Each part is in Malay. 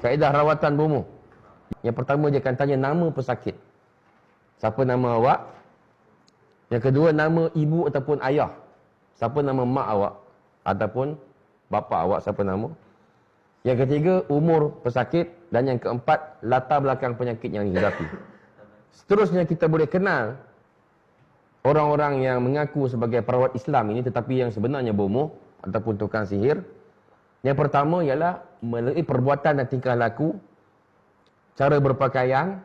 Kaedah rawatan bomoh. Yang pertama dia akan tanya nama pesakit. Siapa nama awak? Yang kedua, nama ibu ataupun ayah. Siapa nama mak awak? Ataupun bapa awak, siapa nama? Yang ketiga, umur pesakit. Dan yang keempat, latar belakang penyakit yang dihidapi. Seterusnya kita boleh kenal orang-orang yang mengaku sebagai perawat Islam ini tetapi yang sebenarnya bomoh ataupun tukang sihir. Yang pertama ialah melalui perbuatan dan tingkah laku, cara berpakaian,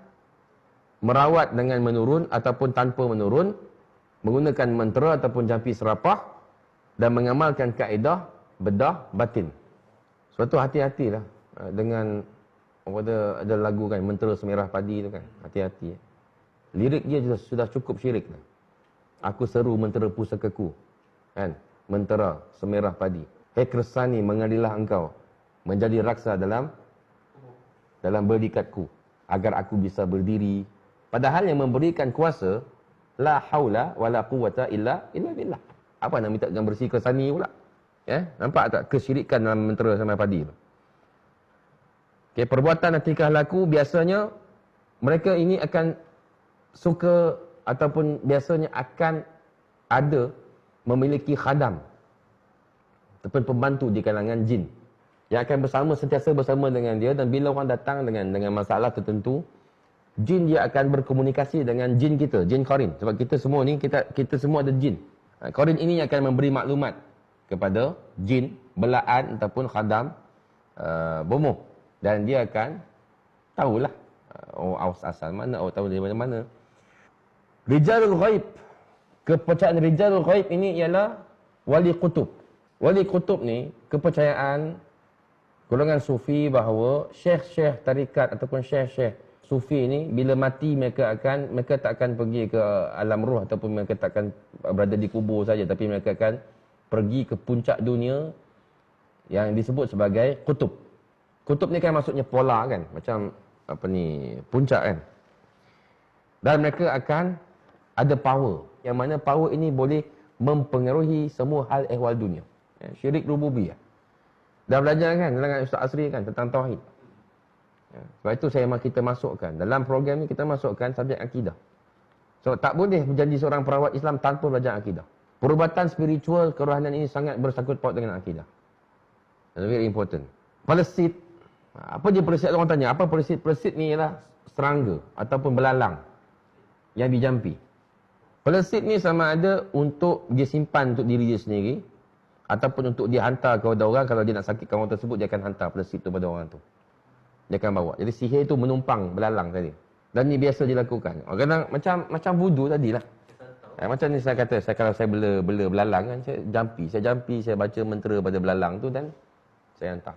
merawat dengan menurun ataupun tanpa menurun, menggunakan mentera ataupun jampi serapah dan mengamalkan kaedah bedah batin. Sebab tu hati-hatilah dengan ada lagu kan, mentera semerah padi tu kan. Hati-hati. Lirik dia sudah cukup syirik dah. Aku seru mentera pusakaku. Kan? Mentera semerah padi. Hei Kresani, mengadilah engkau menjadi raksa dalam berdikatku agar aku bisa berdiri. Padahal yang memberikan kuasa la haula wala quwata illa billah. Apa nak minta dengan bersih Kresani pula? Ya, nampak tak kesyirikan dalam mentera semerah padi tu? Okay, perbuatan dan tingkah laku biasanya mereka ini akan suka ataupun biasanya akan ada memiliki khadam ataupun pembantu di kalangan jin yang akan sentiasa bersama dengan dia, dan bila orang datang dengan masalah tertentu, jin dia akan berkomunikasi dengan jin kita, jin qarin. Sebab kita semua ni kita semua ada jin. Qarin ini akan memberi maklumat kepada jin belaan ataupun khadam bomoh, dan dia akan tahulah asal mana, tahu dari mana-mana. Rijalul ghaib. Kepercayaan rijalul ghaib ini ialah wali kutub. Wali kutub ni kepercayaan golongan sufi bahawa syekh-syekh tarikat ataupun syekh-syekh sufi ni bila mati mereka tak akan pergi ke alam roh ataupun mereka tak akan berada di kubur saja, tapi mereka akan pergi ke puncak dunia yang disebut sebagai kutub. Kutub ni kan maksudnya polar kan, macam puncak kan. Dan mereka akan ada power, yang mana power ini boleh mempengaruhi semua hal ehwal dunia. Syirik rububiyah. Dah belajar kan dalam Ustaz Asri kan tentang tauhid. Sebab itu kita masukkan dalam program ni, kita masukkan subjek akidah. So tak boleh menjadi seorang perawat Islam tanpa belajar akidah. Perubatan spiritual kerohanian ini sangat bersangkut paut dengan akidah. That's very important. Pelesit. Apa je pelesit? Orang tanya, apa pelesit? Pelesit ni ialah serangga ataupun belalang yang dijampi. Pelesit ni sama ada untuk dia simpan untuk diri dia sendiri ataupun untuk dia hantar kepada orang. Kalau dia nak sakitkan orang tersebut, dia akan hantar pelesit tu pada orang tu. Dia akan bawa. Jadi sihir tu menumpang belalang tadi. Dan ni biasa dilakukan. Kadang macam vudu tadilah. Macam ni saya kata, kalau saya bela belalang kan, saya jampi, saya baca mentera pada belalang tu dan saya hantar.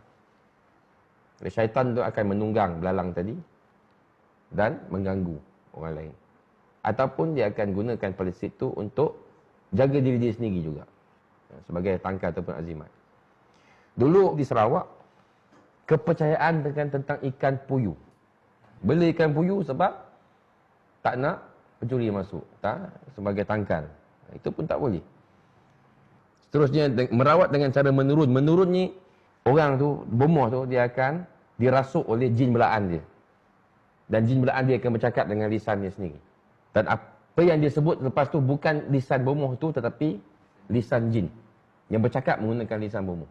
Jadi syaitan tu akan menunggang belalang tadi dan mengganggu orang lain. Ataupun dia akan gunakan pelesit tu untuk jaga diri dia sendiri juga. Sebagai tangkal ataupun azimat. Dulu di Sarawak, kepercayaan tentang ikan puyuh. Beli ikan puyuh sebab tak nak pencuri masuk. Tak? Sebagai tangkal. Itu pun tak boleh. Seterusnya, merawat dengan cara menurun. Menurun ni, orang tu, bomoh tu, dia akan dirasuk oleh jin belaan dia. Dan jin belaan dia akan bercakap dengan lisan dia sendiri. Dan apa yang dia sebut lepas tu bukan lisan bomoh tu, tetapi lisan jin yang bercakap menggunakan lisan bomoh.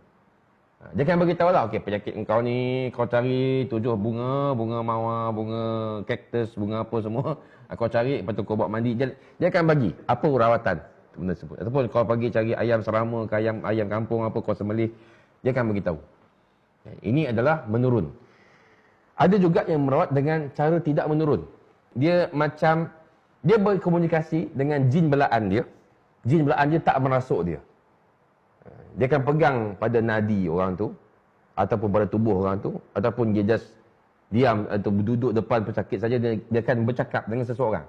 Dia akan beritahu lah, okey, penyakit engkau ni, kau cari 7 bunga mawar, bunga kaktus, bunga apa semua. Kau cari, lepas tu kau buat mandi. Dia akan bagi apa rawatan benda tersebut. Ataupun kau pergi cari ayam serama ke ayam kampung apa, kau sembelih. Dia akan beritahu. Ini adalah menurun. Ada juga yang merawat dengan cara tidak menurun. Dia berkomunikasi dengan jin belaan dia. Jin belaan dia tak merasuk dia. Dia akan pegang pada nadi orang tu, ataupun pada tubuh orang tu, ataupun dia just diam atau duduk depan pesakit saja, dia akan bercakap dengan seseorang.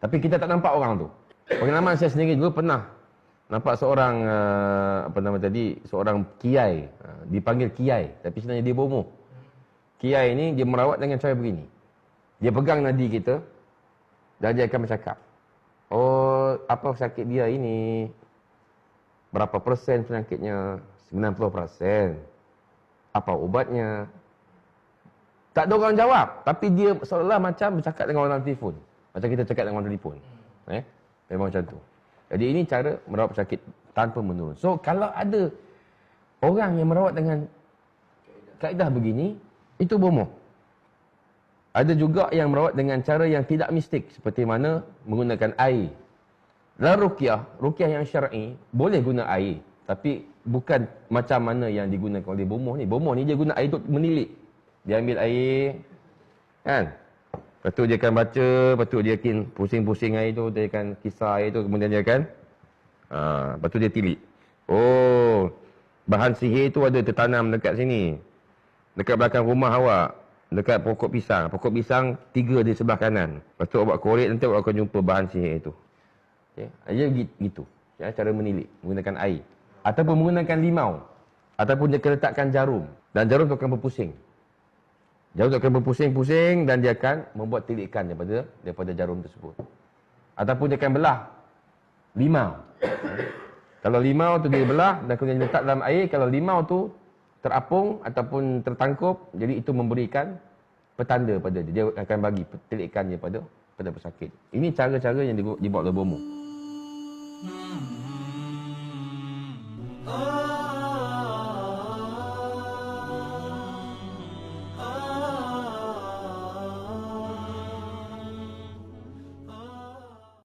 Tapi kita tak nampak orang tu. Pengalaman saya sendiri juga pernah nampak seorang seorang kiai, dipanggil kiai tapi sebenarnya dia bomoh. Kiai ni dia merawat dengan cara begini. Dia pegang nadi kita dan dia akan bercakap. Oh, apa sakit dia ini? Berapa persen penyakitnya? 90%. Apa ubatnya? Tak ada orang jawab. Tapi dia seolah macam bercakap dengan orang telefon. Macam kita cakap dengan orang telefon. Memang macam tu. Jadi ini cara merawat pesakit tanpa menurun. So kalau ada orang yang merawat dengan kaedah begini, itu bomoh. Ada juga yang merawat dengan cara yang tidak mistik. Seperti mana menggunakan air. Dalam ruqyah yang syar'i, boleh guna air. Tapi bukan macam mana yang digunakan oleh bomoh ni. Bomoh ni dia guna air untuk menilik. Dia ambil air, kan? Lepas tu dia akan baca, lepas tu dia akan pusing-pusing air tu, dia akan kisah air tu, kemudian dia akan, lepas tu dia tilik. Oh, bahan sihir tu ada tertanam dekat sini. Dekat belakang rumah awak. Dekat pokok pisang. Pokok pisang 3 di sebelah kanan. Lepas tu awak korek, nanti awak akan jumpa bahan sihir itu. Okay. Dia gitu. Ya, cara menilik. Menggunakan air. Ataupun menggunakan limau. Ataupun dia akan letakkan jarum. Dan jarum tu akan berpusing. Jarum tu akan berpusing-pusing dan dia akan membuat tilikan daripada jarum tersebut. Ataupun dia akan belah limau. Kalau limau tu dia belah dan kemudian letak dalam air, kalau limau tu terapung ataupun tertangkup, jadi itu memberikan petanda pada dia. Dia akan bagi tilikannya pada pesakit. Ini cara-cara yang dibuat oleh bomoh.